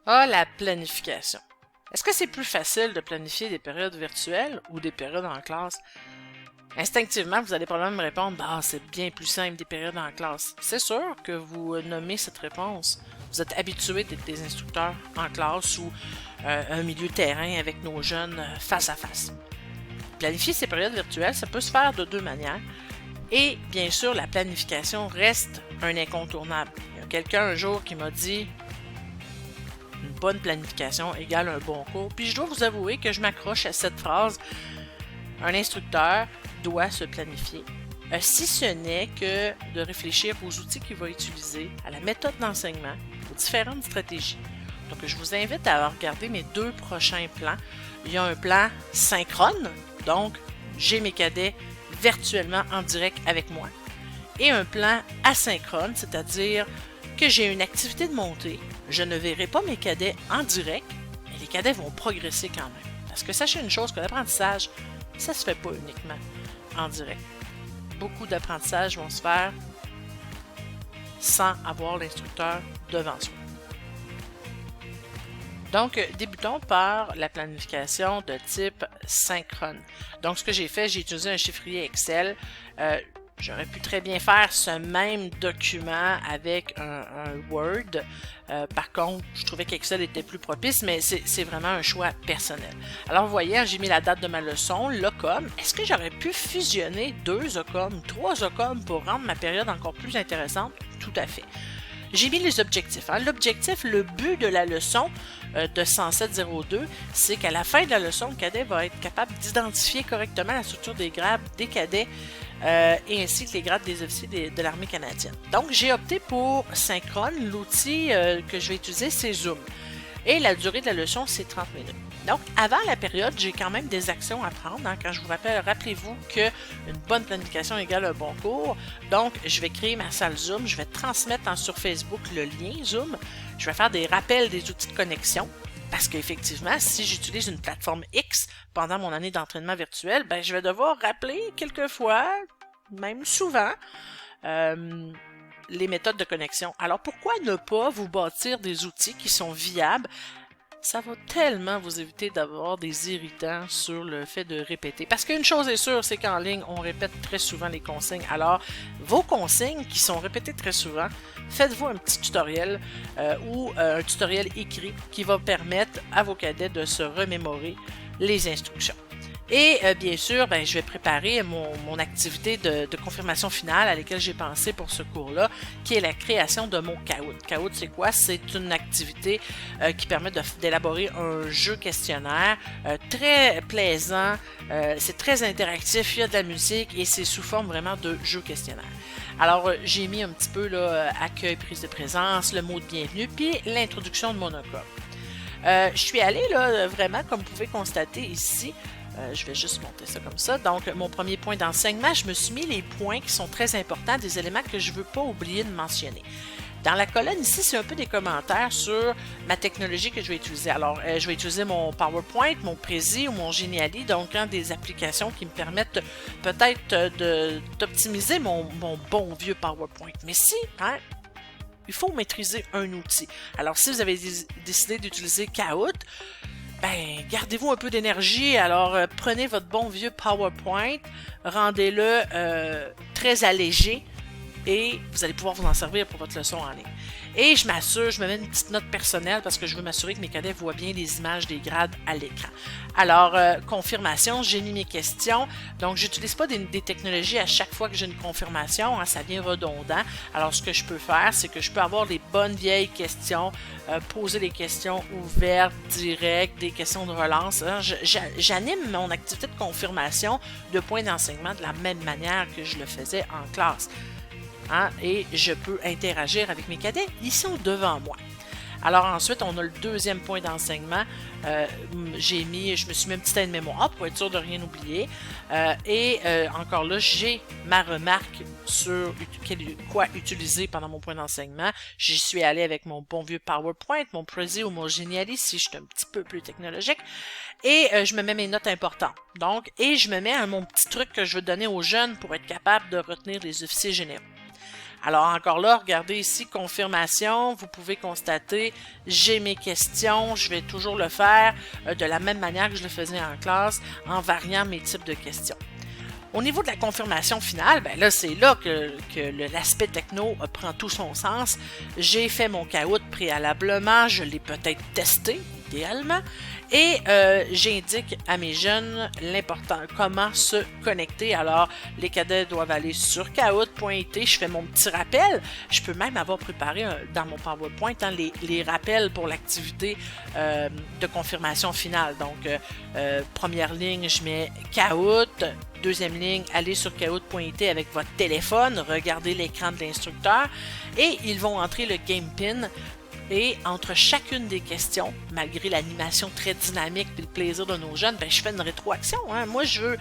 Ah, la planification. Est-ce que c'est plus facile de planifier des périodes virtuelles ou des périodes en classe? Instinctivement, vous allez probablement me répondre, bah, c'est bien plus simple des périodes en classe. C'est sûr que vous nommez cette réponse. Vous êtes habitué d'être des instructeurs en classe ou un milieu terrain avec nos jeunes face à face. Planifier ces périodes virtuelles, ça peut se faire de deux manières. Et bien sûr, la planification reste un incontournable. Il y a quelqu'un un jour qui m'a dit une bonne planification égale un bon cours. Puis je dois vous avouer que je m'accroche à cette phrase. Un instructeur doit se planifier, si ce n'est que de réfléchir aux outils qu'il va utiliser, à la méthode d'enseignement, aux différentes stratégies. Donc je vous invite à regarder mes deux prochains plans. Il y a un plan synchrone, donc j'ai mes cadets virtuellement en direct avec moi, et un plan asynchrone, c'est-à-dire que j'ai une activité de montée, je ne verrai pas mes cadets en direct, mais les cadets vont progresser quand même. Parce que sachez une chose, que l'apprentissage, ça se fait pas uniquement en direct. Beaucoup d'apprentissages vont se faire sans avoir l'instructeur devant soi. Donc, débutons par la planification de type synchrone. Donc, ce que j'ai fait, j'ai utilisé un chiffrier Excel. J'aurais pu très bien faire ce même document avec un Word. Par contre, je trouvais qu'Excel était plus propice, mais c'est vraiment un choix personnel. Alors, vous voyez, j'ai mis la date de ma leçon, l'OCOM. Est-ce que j'aurais pu fusionner deux OCOM, trois OCOM pour rendre ma période encore plus intéressante? Tout à fait. J'ai mis les objectifs. L'objectif, le but de la leçon de 107.02, c'est qu'à la fin de la leçon, le cadet va être capable d'identifier correctement la structure des grades des cadets et ainsi que les grades des officiers de l'armée canadienne. Donc, j'ai opté pour Synchrone. L'outil que je vais utiliser, c'est Zoom. Et la durée de la leçon, c'est 30 minutes. Donc, avant la période, j'ai quand même des actions à prendre. Quand je vous rappelle, rappelez-vous qu'une bonne planification égale un bon cours. Donc, je vais créer ma salle Zoom. Je vais transmettre sur Facebook le lien Zoom. Je vais faire des rappels des outils de connexion. Parce qu'effectivement, si j'utilise une plateforme X pendant mon année d'entraînement virtuel, ben, je vais devoir rappeler quelquefois, même souvent, les méthodes de connexion. Alors, pourquoi ne pas vous bâtir des outils qui sont viables? Ça va tellement vous éviter d'avoir des irritants sur le fait de répéter. Parce qu'une chose est sûre, c'est qu'en ligne, on répète très souvent les consignes. Alors, vos consignes qui sont répétées très souvent, faites-vous un petit tutoriel ou un tutoriel écrit qui va permettre à vos cadets de se remémorer les instructions. Et bien sûr, ben, je vais préparer mon activité de confirmation finale à laquelle j'ai pensé pour ce cours-là, qui est la création de mon Kahoot. Kahoot, c'est quoi? C'est une activité qui permet d'élaborer un jeu questionnaire très plaisant, c'est très interactif, il y a de la musique et c'est sous forme vraiment de jeu questionnaire. Alors, j'ai mis un petit peu là, accueil, prise de présence, le mot de bienvenue, puis l'introduction de mon OCOM. Je suis allée là, vraiment, comme vous pouvez constater ici, je vais juste monter ça comme ça. Donc, mon premier point d'enseignement, je me suis mis les points qui sont très importants, des éléments que je ne veux pas oublier de mentionner. Dans la colonne ici, c'est un peu des commentaires sur ma technologie que je vais utiliser. Alors, je vais utiliser mon PowerPoint, mon Prezi ou mon Geniali, donc des applications qui me permettent peut-être d'optimiser mon bon vieux PowerPoint. Mais si, il faut maîtriser un outil. Alors, si vous avez décidé d'utiliser Kahoot, ben, gardez-vous un peu d'énergie. Alors, prenez votre bon vieux PowerPoint, rendez-le très allégé et vous allez pouvoir vous en servir pour votre leçon en ligne. Et je me mets une petite note personnelle parce que je veux m'assurer que mes cadets voient bien les images des grades à l'écran. Alors, confirmation, j'ai mis mes questions. Donc, j'utilise pas des technologies à chaque fois que j'ai une confirmation, ça devient redondant. Alors, ce que je peux faire, c'est que je peux avoir les bonnes vieilles questions, poser des questions ouvertes, directes, des questions de relance. J'anime mon activité de confirmation de points d'enseignement de la même manière que je le faisais en classe. Et je peux interagir avec mes cadets. Ils sont devant moi. Alors ensuite, on a le deuxième point d'enseignement. Je me suis mis un petit aide-mémoire pour être sûr de rien oublier. Encore là, j'ai ma remarque sur quoi utiliser pendant mon point d'enseignement. J'y suis allée avec mon bon vieux PowerPoint, mon Prezi ou mon Geniali si je suis un petit peu plus technologique. Et je me mets mes notes importantes. Donc, et je me mets mon petit truc que je veux donner aux jeunes pour être capable de retenir les officiers généraux. Alors encore là, regardez ici, confirmation, vous pouvez constater, j'ai mes questions, je vais toujours le faire de la même manière que je le faisais en classe, en variant mes types de questions. Au niveau de la confirmation finale, ben là, c'est là que l'aspect techno prend tout son sens. J'ai fait mon caout préalablement, je l'ai peut-être testé, idéalement, et j'indique à mes jeunes l'important, comment se connecter. Alors, les cadets doivent aller sur caout.it, je fais mon petit rappel. Je peux même avoir préparé dans mon PowerPoint les rappels pour l'activité de confirmation finale. Donc, première ligne, je mets caout. Deuxième ligne, allez sur caout.it avec votre téléphone, regardez l'écran de l'instructeur et ils vont entrer le game pin. Et entre chacune des questions, malgré l'animation très dynamique et le plaisir de nos jeunes, ben, je fais une rétroaction. Hein. Moi, je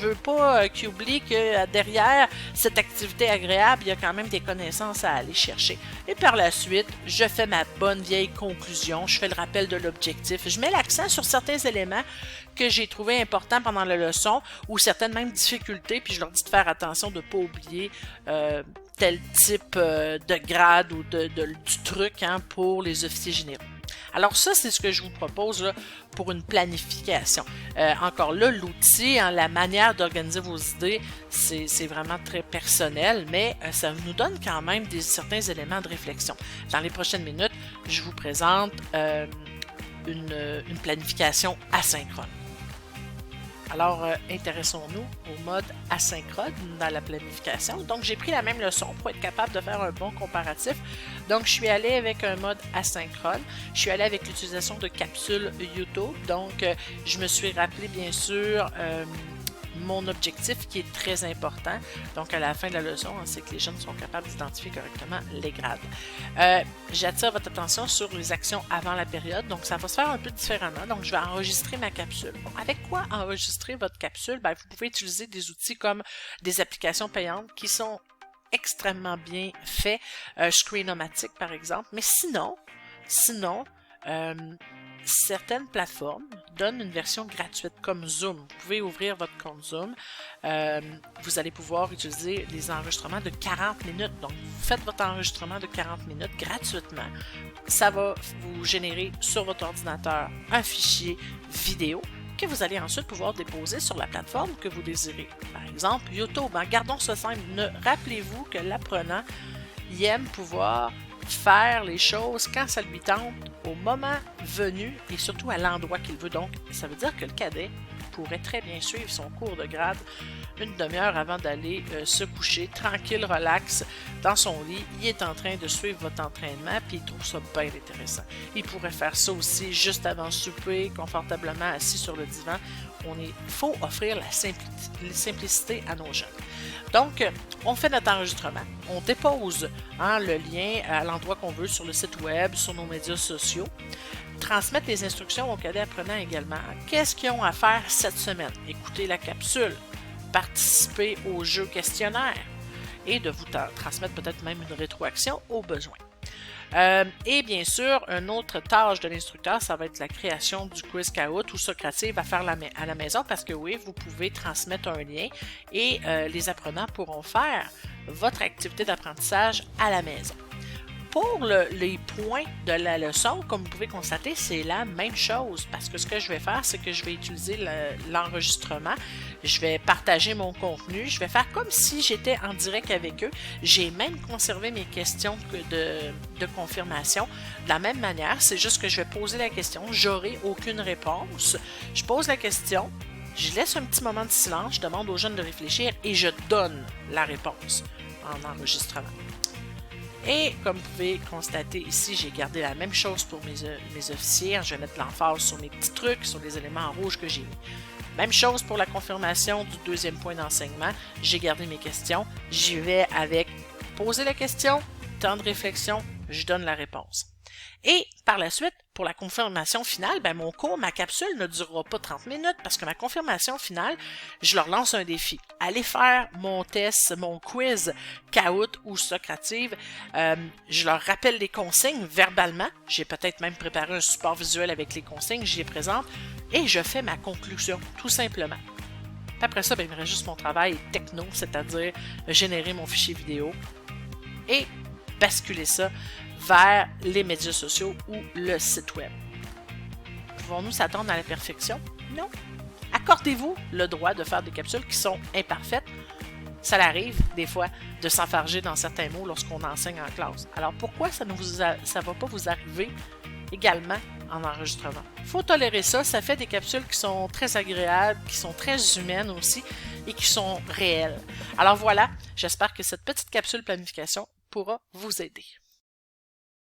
veux pas qu'ils oublient que derrière cette activité agréable, il y a quand même des connaissances à aller chercher. Et par la suite, je fais ma bonne vieille conclusion. Je fais le rappel de l'objectif. Je mets l'accent sur certains éléments que j'ai trouvé importants pendant la leçon ou certaines mêmes difficultés, puis je leur dis de faire attention de ne pas oublier tel type de grade ou du truc pour les officiers généraux. Alors ça, c'est ce que je vous propose là, pour une planification. Encore là, l'outil, la manière d'organiser vos idées, c'est vraiment très personnel, mais ça nous donne quand même certains éléments de réflexion. Dans les prochaines minutes, je vous présente une planification asynchrone. Alors, intéressons-nous au mode asynchrone dans la planification. Donc, j'ai pris la même leçon pour être capable de faire un bon comparatif. Donc, je suis allé avec un mode asynchrone. Je suis allé avec l'utilisation de capsules YouTube. Donc, je me suis rappelé, bien sûr, mon objectif qui est très important. Donc, à la fin de la leçon, c'est que les jeunes sont capables d'identifier correctement les grades. J'attire votre attention sur les actions avant la période. Donc, ça va se faire un peu différemment. Donc, je vais enregistrer ma capsule. Bon, avec quoi enregistrer votre capsule? Ben, vous pouvez utiliser des outils comme des applications payantes qui sont extrêmement bien faits. Screenomatic, par exemple. Mais sinon, certaines plateformes donnent une version gratuite comme Zoom. Vous pouvez ouvrir votre compte Zoom. Vous allez pouvoir utiliser les enregistrements de 40 minutes. Donc, vous faites votre enregistrement de 40 minutes gratuitement. Ça va vous générer sur votre ordinateur un fichier vidéo que vous allez ensuite pouvoir déposer sur la plateforme que vous désirez. Par exemple, YouTube. Gardons ce simple. Rappelez-vous que l'apprenant il aime pouvoir faire les choses quand ça lui tente, au moment venu et surtout à l'endroit qu'il veut. Donc, ça veut dire que le cadet pourrait très bien suivre son cours de grade une demi-heure avant d'aller se coucher, tranquille, relax, dans son lit. Il est en train de suivre votre entraînement, puis il trouve ça bien intéressant. Il pourrait faire ça aussi juste avant le souper, confortablement assis sur le divan. Il faut offrir la simplicité à nos jeunes. Donc, on fait notre enregistrement, on dépose le lien à l'endroit qu'on veut sur le site web, sur nos médias sociaux, transmettre les instructions aux cadets apprenants également. Qu'est-ce qu'ils ont à faire cette semaine? Écouter la capsule, participer au jeu questionnaire et de vous transmettre peut-être même une rétroaction au besoin. Et bien sûr, une autre tâche de l'instructeur, ça va être la création du quiz Kahoot ou Socrative à faire à la maison parce que oui, vous pouvez transmettre un lien et les apprenants pourront faire votre activité d'apprentissage à la maison. Pour les points de la leçon, comme vous pouvez constater, c'est la même chose parce que ce que je vais faire, c'est que je vais utiliser l'enregistrement, je vais partager mon contenu, je vais faire comme si j'étais en direct avec eux. J'ai même conservé mes questions de confirmation. De la même manière, c'est juste que je vais poser la question, j'aurai aucune réponse. Je pose la question, je laisse un petit moment de silence, je demande aux jeunes de réfléchir et je donne la réponse en enregistrement. Et comme vous pouvez constater ici, j'ai gardé la même chose pour mes officiers. Je vais mettre l'emphase sur mes petits trucs, sur les éléments en rouge que j'ai mis. Même chose pour la confirmation du deuxième point d'enseignement. J'ai gardé mes questions. J'y vais avec poser la question, temps de réflexion, je donne la réponse. Et par la suite, pour la confirmation finale, mon cours, ma capsule ne durera pas 30 minutes parce que ma confirmation finale, je leur lance un défi. Allez faire mon test, mon quiz Kahoot ou Socrative. Je leur rappelle les consignes verbalement. J'ai peut-être même préparé un support visuel avec les consignes, j'y les présente et je fais ma conclusion, tout simplement. Puis après ça, il me reste juste mon travail techno, c'est-à-dire générer mon fichier vidéo et basculer ça vers les médias sociaux ou le site web. Pouvons-nous s'attendre à la perfection? Non. Accordez-vous le droit de faire des capsules qui sont imparfaites. Ça arrive, des fois, de s'enfarger dans certains mots lorsqu'on enseigne en classe. Alors pourquoi ça ne va pas vous arriver également en enregistrement? Il faut tolérer ça. Ça fait des capsules qui sont très agréables, qui sont très humaines aussi et qui sont réelles. Alors voilà, j'espère que cette petite capsule planification pourra vous aider.